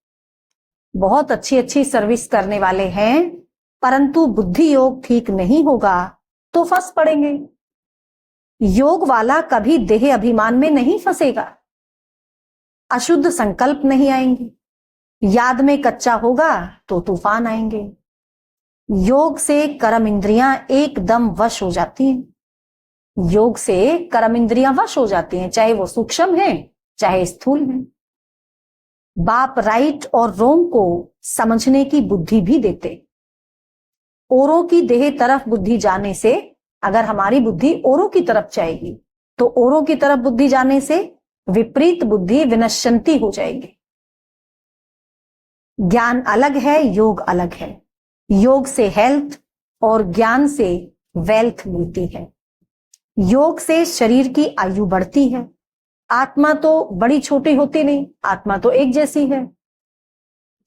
बहुत अच्छी अच्छी सर्विस करने वाले हैं, परंतु बुद्धि योग ठीक नहीं होगा तो फंस पड़ेंगे। योग वाला कभी देह अभिमान में नहीं फंसेगा, अशुद्ध संकल्प नहीं आएंगे, याद में कच्चा होगा तो तूफान आएंगे। योग से कर्म इंद्रियां एकदम वश हो जाती हैं, योग से कर्म इंद्रियां वश हो जाती हैं, चाहे वो सूक्ष्म है चाहे स्थूल है। बाप राइट और रोंग को समझने की बुद्धि भी देते। औरों की देह तरफ बुद्धि जाने से, अगर हमारी बुद्धि औरों की तरफ जाएगी तो औरों की तरफ बुद्धि जाने से विपरीत बुद्धि विनश्यंती हो जाएगी। ज्ञान अलग है, योग अलग है। योग से हेल्थ और ज्ञान से वेल्थ मिलती है। योग से शरीर की आयु बढ़ती है। आत्मा तो बड़ी छोटी होती नहीं, आत्मा तो एक जैसी है।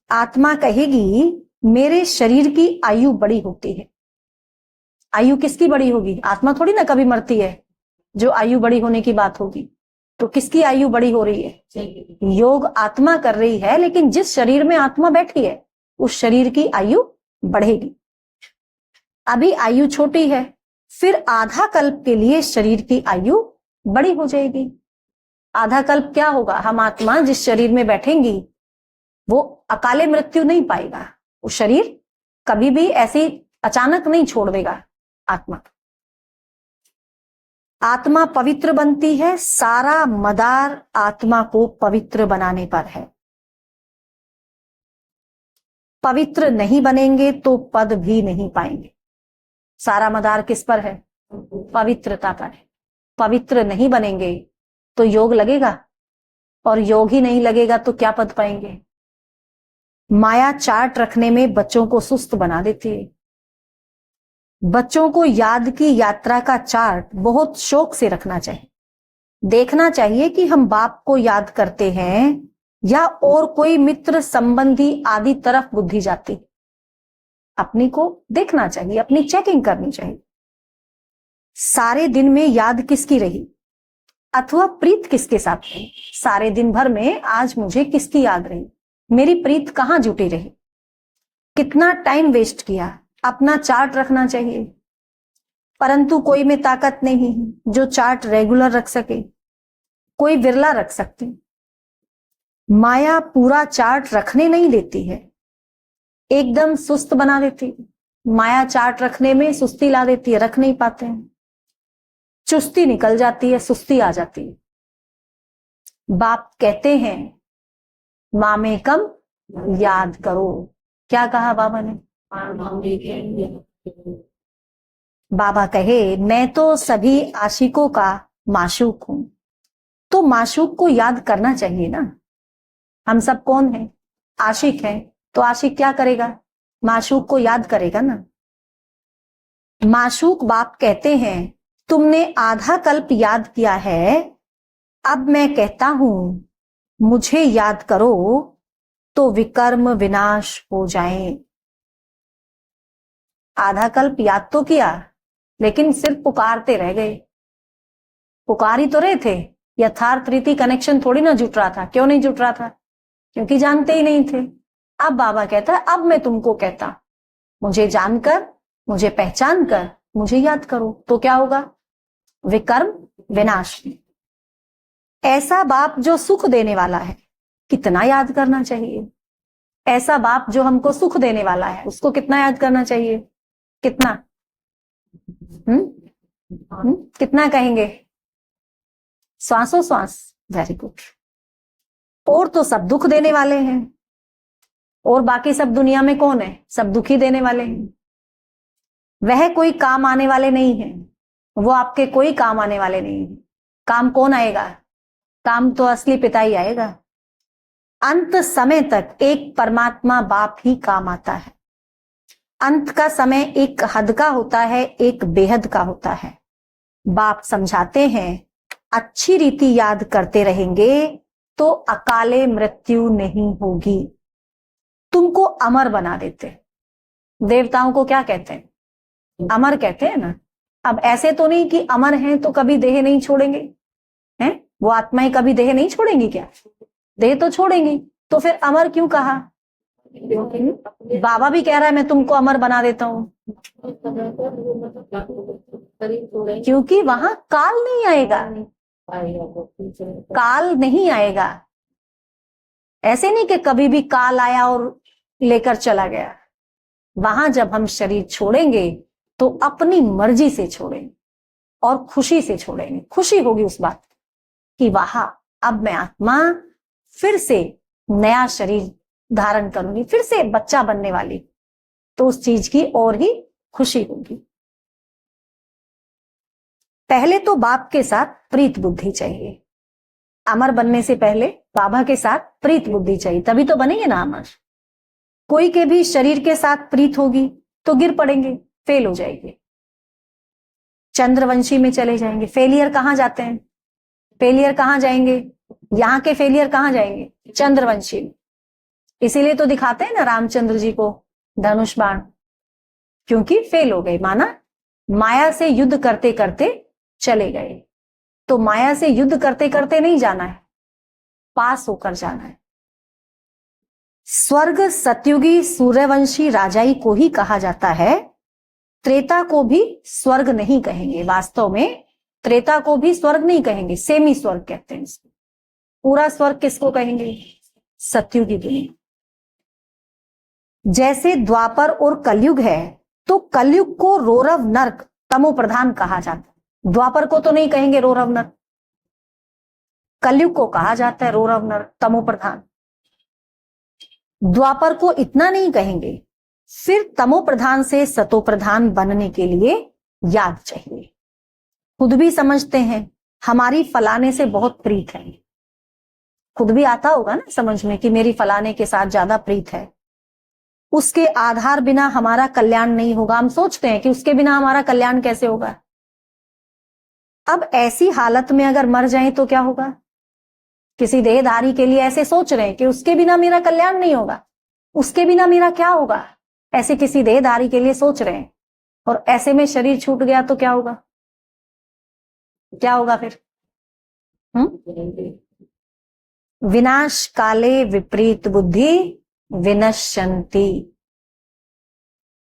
आत्मा कहेगी मेरे शरीर की आयु बड़ी होती है। आयु किसकी बड़ी होगी? आत्मा थोड़ी ना कभी मरती है जो आयु बड़ी होने की बात होगी। तो किसकी आयु बड़ी हो रही है? योग आत्मा कर रही है, लेकिन जिस शरीर में आत्मा बैठी है उस शरीर की आयु बढ़ेगी। अभी आयु छोटी है, फिर आधा कल्प के लिए शरीर की आयु बड़ी हो जाएगी। आधा कल्प क्या होगा? हम आत्मा जिस शरीर में बैठेंगी वो अकाले मृत्यु नहीं पाएगा, वो शरीर कभी भी ऐसी अचानक नहीं छोड़ देगा। आत्मा पवित्र बनती है, सारा मदार आत्मा को पवित्र बनाने पर है। पवित्र नहीं बनेंगे तो पद भी नहीं पाएंगे। सारा मदार किस पर है? पवित्रता पर है। पवित्र नहीं बनेंगे तो योग लगेगा, और योग ही नहीं लगेगा तो क्या पद पाएंगे? माया चार्ट रखने में बच्चों को सुस्त बना देती है। बच्चों को याद की यात्रा का चार्ट बहुत शौक से रखना चाहिए। देखना चाहिए कि हम बाप को याद करते हैं या और कोई मित्र संबंधी आदि तरफ बुद्धि जाती। अपनी को देखना चाहिए, अपनी चेकिंग करनी चाहिए। सारे दिन में याद किसकी रही अथवा प्रीत किसके साथ रही? सारे दिन भर में आज मुझे किसकी याद रही? मेरी प्रीत कहां जुटी रही? कितना टाइम वेस्ट किया? अपना चार्ट रखना चाहिए। परंतु कोई में ताकत नहीं है जो चार्ट रेगुलर रख सके, कोई विरला रख सकते। माया पूरा चार्ट रखने नहीं देती है, एकदम सुस्त बना देती है। माया चार्ट रखने में सुस्ती ला देती है, रख नहीं पाते हैं। चुस्ती निकल जाती है, सुस्ती आ जाती है। बाप कहते हैं मामे कम याद करो। क्या कहा बाबा ने? बाबा कहे मैं तो सभी आशिकों का माशूक हूं। तो माशूक को याद करना चाहिए ना। हम सब कौन हैं? आशिक हैं। तो आशिक क्या करेगा? माशूक को याद करेगा ना। माशूक बाप कहते हैं तुमने आधा कल्प याद किया है, अब मैं कहता हूं मुझे याद करो तो विकर्म विनाश हो जाए। आधा कल्प याद तो किया, लेकिन सिर्फ पुकारते रह गए। पुकार ही तो रहे थे, यथार्थ रीति कनेक्शन थोड़ी ना जुट रहा था। क्यों नहीं जुट रहा था? क्योंकि जानते ही नहीं थे। अब बाबा कहता है अब मैं तुमको कहता, मुझे जानकर, मुझे पहचान कर मुझे याद करो तो क्या होगा? विकर्म विनाश। ऐसा बाप जो सुख देने वाला है, कितना याद करना चाहिए। ऐसा बाप जो हमको सुख देने वाला है, उसको कितना याद करना चाहिए? कितना? कितना कहेंगे? श्वासों श्वास। Very good. और तो सब दुख देने वाले हैं, और बाकी सब दुनिया में कौन है? सब दुखी देने वाले हैं। वह कोई काम आने वाले नहीं है, वो आपके कोई काम आने वाले नहीं है। काम कौन आएगा? काम तो असली पिता ही आएगा। अंत समय तक एक परमात्मा बाप ही काम आता है। अंत का समय एक हद का होता है, एक बेहद का होता है। बाप समझाते हैं अच्छी रीति याद करते रहेंगे तो अकाले मृत्यु नहीं होगी। तुमको अमर बना देते। देवताओं को क्या कहते हैं? अमर कहते हैं ना। अब ऐसे तो नहीं कि अमर हैं तो कभी देह नहीं छोड़ेंगे, हैं? वो आत्माएं कभी देह नहीं छोड़ेंगी क्या? देह तो छोड़ेंगी, तो फिर अमर क्यों कहा? बाबा भी कह रहा है मैं तुमको अमर बना देता हूं, क्योंकि वहां काल नहीं आएगा, काल नहीं आएगा। ऐसे नहीं कि कभी भी काल आया और लेकर चला गया। वहां जब हम शरीर छोड़ेंगे तो अपनी मर्जी से छोड़ेंगे और खुशी से छोड़ेंगे। खुशी होगी उस बात कि वाह, अब मैं आत्मा फिर से नया शरीर धारण करूंगी, फिर से बच्चा बनने वाली, तो उस चीज की और ही खुशी होगी। पहले तो बाप के साथ प्रीत बुद्धि चाहिए। अमर बनने से पहले बाबा के साथ प्रीत बुद्धि चाहिए, तभी तो बनेंगे ना अमर। कोई के भी शरीर के साथ प्रीत होगी तो गिर पड़ेंगे, फेल हो जाएंगे, चंद्रवंशी में चले जाएंगे। फेलियर कहां जाते हैं? फेलियर कहां जाएंगे? यहां के फेलियर कहां जाएंगे? चंद्रवंशी में। इसीलिए तो दिखाते हैं ना रामचंद्र जी को धनुष बाण, क्योंकि फेल हो गए। माना माया से युद्ध करते करते चले गए। तो माया से युद्ध करते करते नहीं जाना है, पास होकर जाना है। स्वर्ग सतयुगी सूर्यवंशी राजाई को ही कहा जाता है, त्रेता को भी स्वर्ग नहीं कहेंगे। वास्तव में त्रेता को भी स्वर्ग नहीं कहेंगे, सेमी स्वर्ग कहते हैं इसको। पूरा स्वर्ग किसको कहेंगे? सतयुगी दुनिया। जैसे द्वापर और कलयुग है, तो कलयुग को रोरव नरक तमो प्रधान कहा जाता है। द्वापर को तो नहीं कहेंगे रोरव नरक, कलयुग को कहा जाता है रोरव नरक तमो प्रधान। द्वापर को इतना नहीं कहेंगे, फिर तमो प्रधान से सतो प्रधान बनने के लिए याद चाहिए। खुद भी समझते हैं हमारी फलाने से बहुत प्रीत है, खुद भी आता होगा ना समझ में कि मेरी फलाने के साथ ज्यादा प्रीत है। उसके आधार बिना हमारा कल्याण नहीं होगा। हम सोचते हैं कि उसके बिना हमारा कल्याण कैसे होगा। अब ऐसी हालत में अगर मर जाएं तो क्या होगा? किसी देहधारी के लिए ऐसे सोच रहे हैं कि उसके बिना मेरा कल्याण नहीं होगा, उसके बिना मेरा क्या होगा, ऐसे किसी देहधारी के लिए सोच रहे हैं। और ऐसे में शरीर छूट गया तो क्या होगा? क्या होगा फिर? विनाश काले विपरीत बुद्धि विनश्यंती।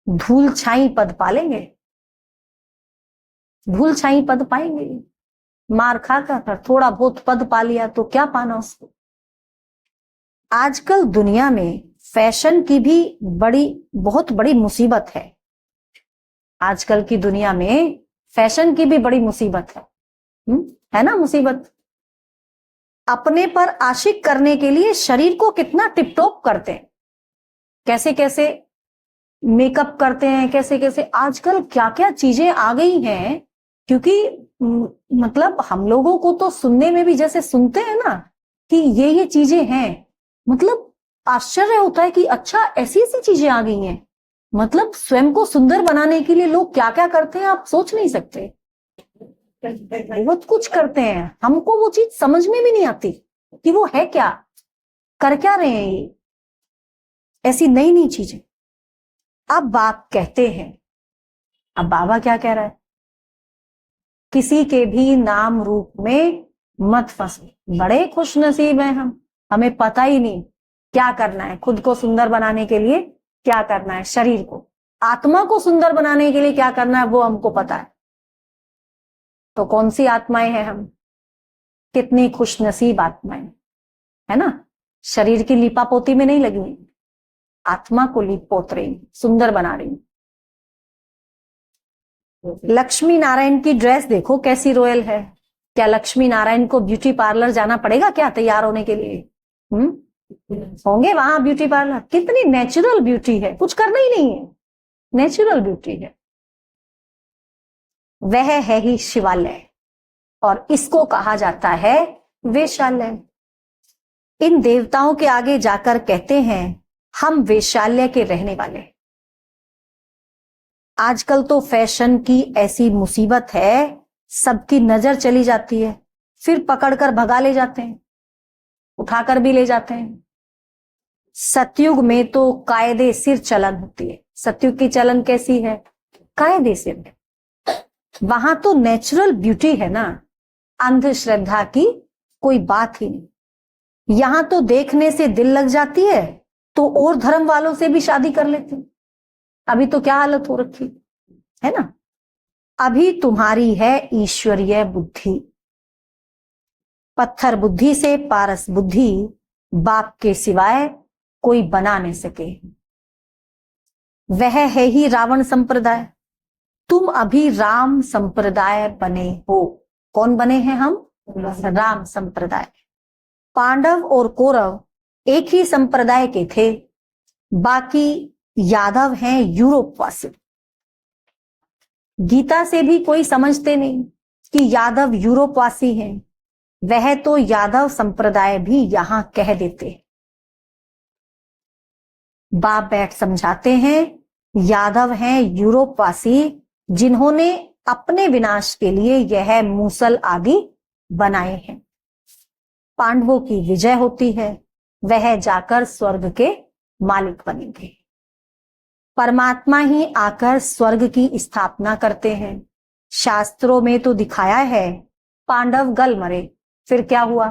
धूल छाई पद पालेंगे, धूल छाई पद पाएंगे। मार खाकर थोड़ा बहुत पद पा लिया तो क्या पाना उसको। आजकल दुनिया में फैशन की भी बहुत बड़ी मुसीबत है। आजकल की दुनिया में फैशन की भी बड़ी मुसीबत है ना मुसीबत। अपने पर आशिक करने के लिए शरीर को कितना टिपटॉप करते हैं, कैसे कैसे मेकअप करते हैं, कैसे कैसे आजकल क्या क्या चीजें आ गई हैं। क्योंकि मतलब हम लोगों को तो सुनने में भी जैसे सुनते हैं ना कि ये चीजें हैं, मतलब आश्चर्य होता है कि अच्छा ऐसी ऐसी चीजें आ गई हैं। मतलब स्वयं को सुंदर बनाने के लिए लोग क्या क्या करते हैं आप सोच नहीं सकते। बहुत कुछ करते हैं, हमको वो चीज समझ में भी नहीं आती कि वो है क्या, कर क्या रहे हैं ये ऐसी नई नई चीजें। अब बाप कहते हैं, अब बाबा क्या कह रहा है? किसी के भी नाम रूप में मत फंसो। बड़े खुश नसीब हैं हम, हमें पता ही नहीं क्या करना है। खुद को सुंदर बनाने के लिए क्या करना है, शरीर को आत्मा को सुंदर बनाने के लिए क्या करना है वो हमको पता है। तो कौन सी आत्माएं हैं हम? कितनी खुश नसीब आत्माएं है ना। शरीर की लीपापोती में नहीं लगी, आत्मा को लीप पोत रही, सुंदर बना रही। लक्ष्मी नारायण की ड्रेस देखो कैसी रॉयल है। क्या लक्ष्मी नारायण को ब्यूटी पार्लर जाना पड़ेगा क्या तैयार होने के लिए? होंगे वहां ब्यूटी पार्लर। कितनी नेचुरल ब्यूटी है, कुछ करना ही नहीं है, नेचुरल ब्यूटी है। वह है ही शिवालय और इसको कहा जाता है वेश्यालय। इन देवताओं के आगे जाकर कहते हैं हम वेश्यालय के रहने वाले। आजकल तो फैशन की ऐसी मुसीबत है, सबकी नजर चली जाती है, फिर पकड़कर भगा ले जाते हैं, उठाकर भी ले जाते हैं। सतयुग में तो कायदे सिर चलन होती है। सतयुग की चलन कैसी है? कायदे सिर है। वहां तो नेचुरल ब्यूटी है ना, अंधश्रद्धा की कोई बात ही नहीं। यहां तो देखने से दिल लग जाती है तो और धर्म वालों से भी शादी कर लेते हैं। अभी तो क्या हालत हो रखी है ना। अभी तुम्हारी है ईश्वरीय बुद्धि। पत्थर बुद्धि से पारस बुद्धि बाप के सिवाय कोई बना नहीं सके। वह है ही रावण संप्रदाय। तुम अभी राम संप्रदाय बने हो। कौन बने हैं हम? राम संप्रदाय। पांडव और कौरव एक ही संप्रदाय के थे, बाकी यादव हैं यूरोपवासी। गीता से भी कोई समझते नहीं कि यादव यूरोपवासी हैं, वह तो यादव संप्रदाय भी यहां कह देते। बाप बैठ समझाते हैं, यादव हैं यूरोपवासी जिन्होंने अपने विनाश के लिए यह मूसल आदि बनाए हैं। पांडवों की विजय होती है, वह जाकर स्वर्ग के मालिक बनेंगे। परमात्मा ही आकर स्वर्ग की स्थापना करते हैं। शास्त्रों में तो दिखाया है पांडव गल मरे, फिर क्या हुआ?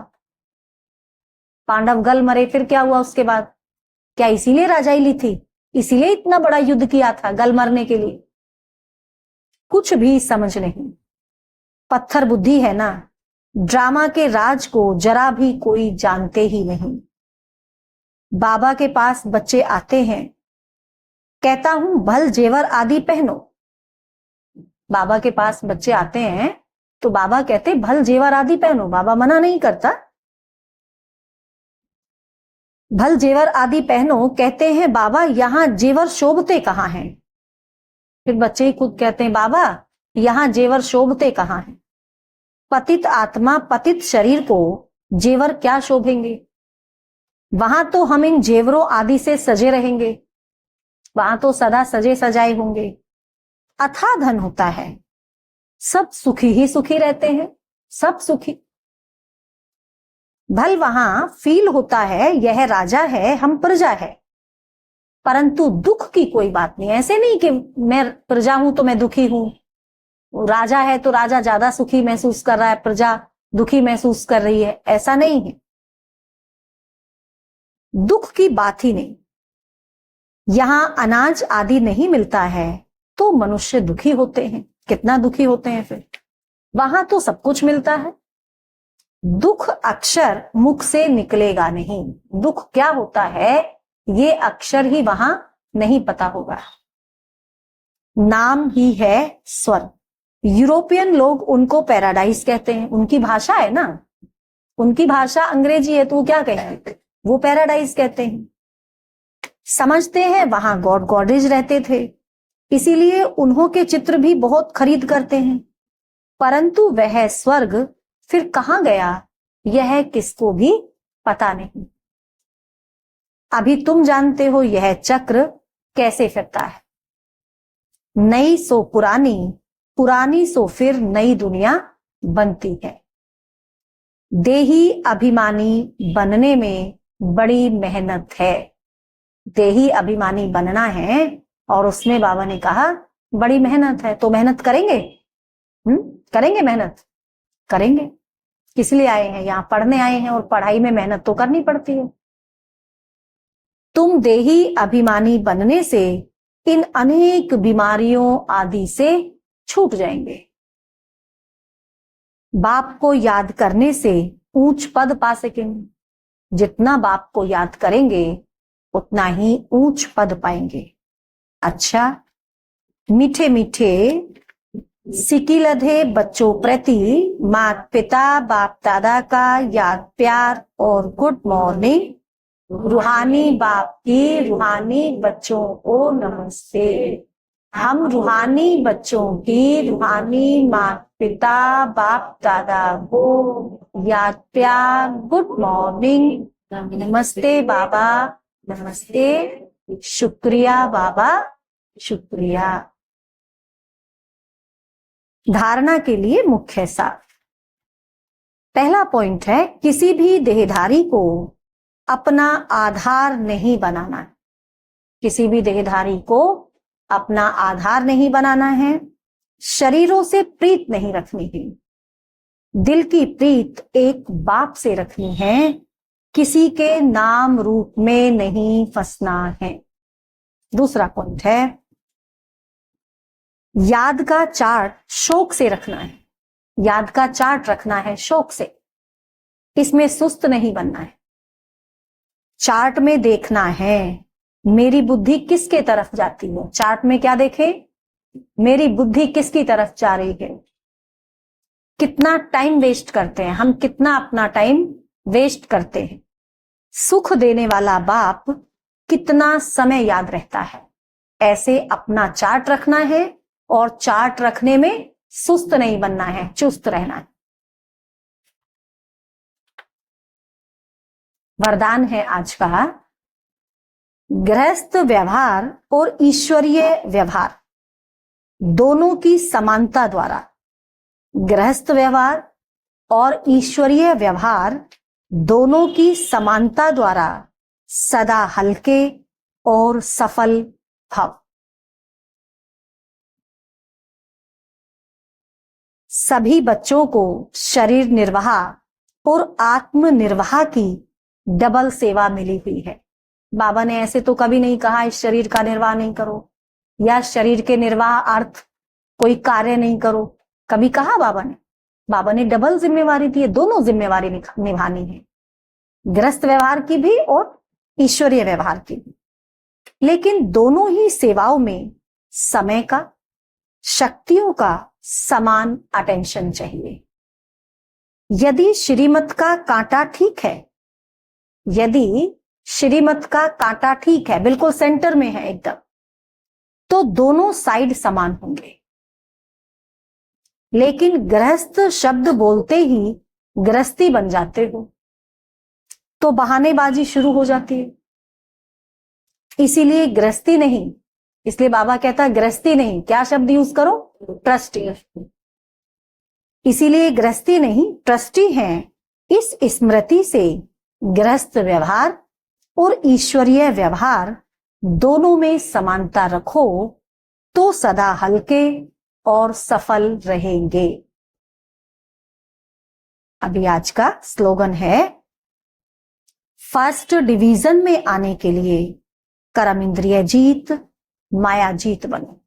पांडव गल मरे फिर क्या हुआ उसके बाद? क्या इसीलिए राजाई ली थी? इसीलिए इतना बड़ा युद्ध किया था गल मरने के लिए? कुछ भी समझ नहीं। पत्थर बुद्धि है ना। ड्रामा के राज को जरा भी कोई जानते ही नहीं। बाबा के पास बच्चे आते हैं, कहता हूं भल जेवर आदि पहनो। बाबा के पास बच्चे आते हैं तो बाबा कहते भल जेवर आदि पहनो। बाबा मना नहीं करता, भल जेवर आदि पहनो। कहते हैं बाबा यहां जेवर शोभते कहां हैं? फिर बच्चे ही खुद कहते हैं बाबा यहां जेवर शोभते कहां हैं? पतित आत्मा पतित शरीर को जेवर क्या शोभेंगे? वहां तो हम इन जेवरों आदि से सजे रहेंगे, वहां तो सदा सजे सजाए होंगे। अथाह धन होता है, सब सुखी ही सुखी रहते हैं, सब सुखी। भल वहां फील होता है यह राजा है हम प्रजा है, परंतु दुख की कोई बात नहीं। ऐसे नहीं कि मैं प्रजा हूं तो मैं दुखी हूं, राजा है तो राजा ज्यादा सुखी महसूस कर रहा है, प्रजा दुखी महसूस कर रही है, ऐसा नहीं है। दुख की बात ही नहीं। यहां अनाज आदि नहीं मिलता है तो मनुष्य दुखी होते हैं। कितना दुखी होते हैं फिर? वहां तो सब कुछ मिलता है। दुख अक्षर मुख से निकलेगा नहीं। दुख क्या होता है ये अक्षर ही वहां नहीं पता होगा। नाम ही है स्वर्ग। यूरोपियन लोग उनको पैराडाइज कहते हैं, उनकी भाषा है ना, उनकी भाषा अंग्रेजी है तो वो क्या कहेंगे? वो पैराडाइज कहते हैं। समझते हैं वहां गॉड गॉडेज रहते थे, इसीलिए उन्हों के चित्र भी बहुत खरीद करते हैं। परंतु वह स्वर्ग फिर कहां गया यह किसको भी पता नहीं। अभी तुम जानते हो यह चक्र कैसे फिरता है। नई सो पुरानी, पुरानी सो फिर नई दुनिया बनती है। देही अभिमानी बनने में बड़ी मेहनत है। देही अभिमानी बनना है और उसमें बाबा ने कहा बड़ी मेहनत है। तो मेहनत करेंगे, करेंगे मेहनत, करेंगे। किस लिए आए हैं? यहां पढ़ने आए हैं और पढ़ाई में मेहनत तो करनी पड़ती है। तुम देही अभिमानी बनने से इन अनेक बीमारियों आदि से छूट जाएंगे। बाप को याद करने से ऊंच पद पा सकेंगे। जितना बाप को याद करेंगे उतना ही ऊंच पद पाएंगे। अच्छा, मीठे मीठे सिकिलधे बच्चों प्रति माता पिता बाप दादा का याद प्यार और गुड मॉर्निंग। रूहानी बाप की रूहानी बच्चों को नमस्ते। हम रूहानी बच्चों की रूहानी माता पिता बाप दादा को याद प्यार गुड मॉर्निंग, नमस्ते बाबा, नमस्ते, शुक्रिया बाबा, शुक्रिया। धारणा के लिए मुख्य सार। पहला पॉइंट है किसी भी देहधारी को अपना आधार नहीं बनाना। किसी भी देहधारी को अपना आधार नहीं बनाना है। शरीरों से प्रीत नहीं रखनी है। दिल की प्रीत एक बाप से रखनी है, किसी के नाम रूप में नहीं फंसना है। दूसरा पॉइंट है, याद का चार्ट शौक से रखना है। याद का चार्ट रखना है शौक से, इसमें सुस्त नहीं बनना है। चार्ट में देखना है मेरी बुद्धि किसके तरफ जाती है। चार्ट में क्या देखें, मेरी बुद्धि किसकी तरफ जा रही है। कितना टाइम वेस्ट करते हैं हम, कितना अपना टाइम वेस्ट करते हैं। सुख देने वाला बाप कितना समय याद रहता है। ऐसे अपना चार्ट रखना है और चार्ट रखने में सुस्त नहीं बनना है, चुस्त रहना है। वरदान है आज का, गृहस्थ व्यवहार और ईश्वरीय व्यवहार दोनों की समानता द्वारा, गृहस्थ व्यवहार और ईश्वरीय व्यवहार दोनों की समानता द्वारा सदा हल्के और सफल भव। सभी बच्चों को शरीर निर्वाह और आत्म निर्वाह की डबल सेवा मिली हुई है। बाबा ने ऐसे तो कभी नहीं कहा इस शरीर का निर्वाह नहीं करो, या शरीर के निर्वाह अर्थ कोई कार्य नहीं करो, कभी कहा बाबा ने? बाबा ने डबल जिम्मेवारी दी है, दोनों जिम्मेवारी निभानी है, गृहस्थ व्यवहार की भी और ईश्वरीय व्यवहार की भी। लेकिन दोनों ही सेवाओं में समय का, शक्तियों का समान अटेंशन चाहिए। यदि श्रीमत का कांटा ठीक है, यदि श्रीमत का कांटा ठीक है, बिल्कुल सेंटर में है एकदम, तो दोनों साइड समान होंगे। लेकिन गृहस्थ शब्द बोलते ही गृहस्थी बन जाते हो तो बहानेबाजी शुरू हो जाती है। इसीलिए गृहस्थी नहीं, इसलिए बाबा कहता है गृहस्थी नहीं, क्या शब्द यूज करो? ट्रस्टी। इसीलिए गृहस्थी नहीं, ट्रस्टी हैं। इस स्मृति से गृहस्थ व्यवहार और ईश्वरीय व्यवहार दोनों में समानता रखो तो सदा हल्के और सफल रहेंगे। अभी आज का स्लोगन है, फर्स्ट डिवीजन में आने के लिए कर्म इंद्रिय जीत, माया जीत बनो।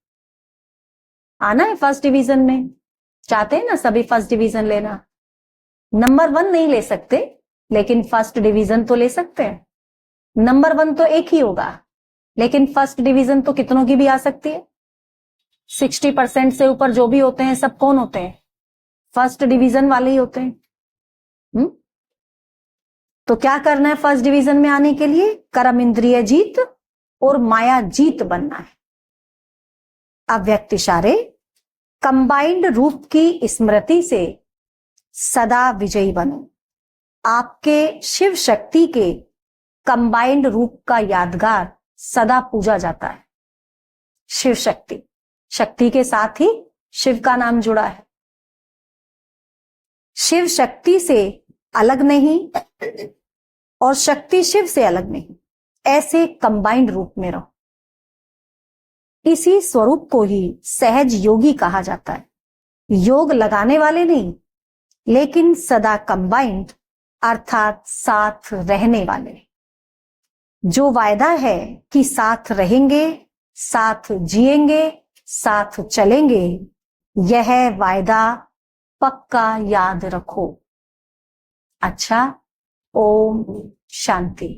आना है फर्स्ट डिवीजन में, चाहते हैं ना सभी फर्स्ट डिवीजन लेना। नंबर 1 नहीं ले सकते, लेकिन फर्स्ट डिवीजन तो ले सकते हैं। नंबर 1 तो एक ही होगा, लेकिन फर्स्ट डिवीजन तो कितनों की भी आ सकती है। 60% से ऊपर जो भी होते हैं सब कौन होते हैं? फर्स्ट डिवीजन वाले ही होते हैं। तो क्या करना है फर्स्ट डिवीजन में आने के लिए? कर्म इंद्रिय जीत और माया जीत बनना है। अव्यक्त इशारे कंबाइंड रूप की स्मृति से सदा विजयी बनो। आपके शिव शक्ति के कंबाइंड रूप का यादगार सदा पूजा जाता है। शिव शक्ति, शक्ति के साथ ही शिव का नाम जुड़ा है। शिव शक्ति से अलग नहीं और शक्ति शिव से अलग नहीं, ऐसे कंबाइंड रूप में रहो। इसी स्वरूप को ही सहज योगी कहा जाता है। योग लगाने वाले नहीं, लेकिन सदा कंबाइंड अर्थात साथ रहने वाले। जो वायदा है कि साथ रहेंगे, साथ जिएंगे, साथ चलेंगे, यह वायदा पक्का याद रखो। अच्छा, ओम शांति।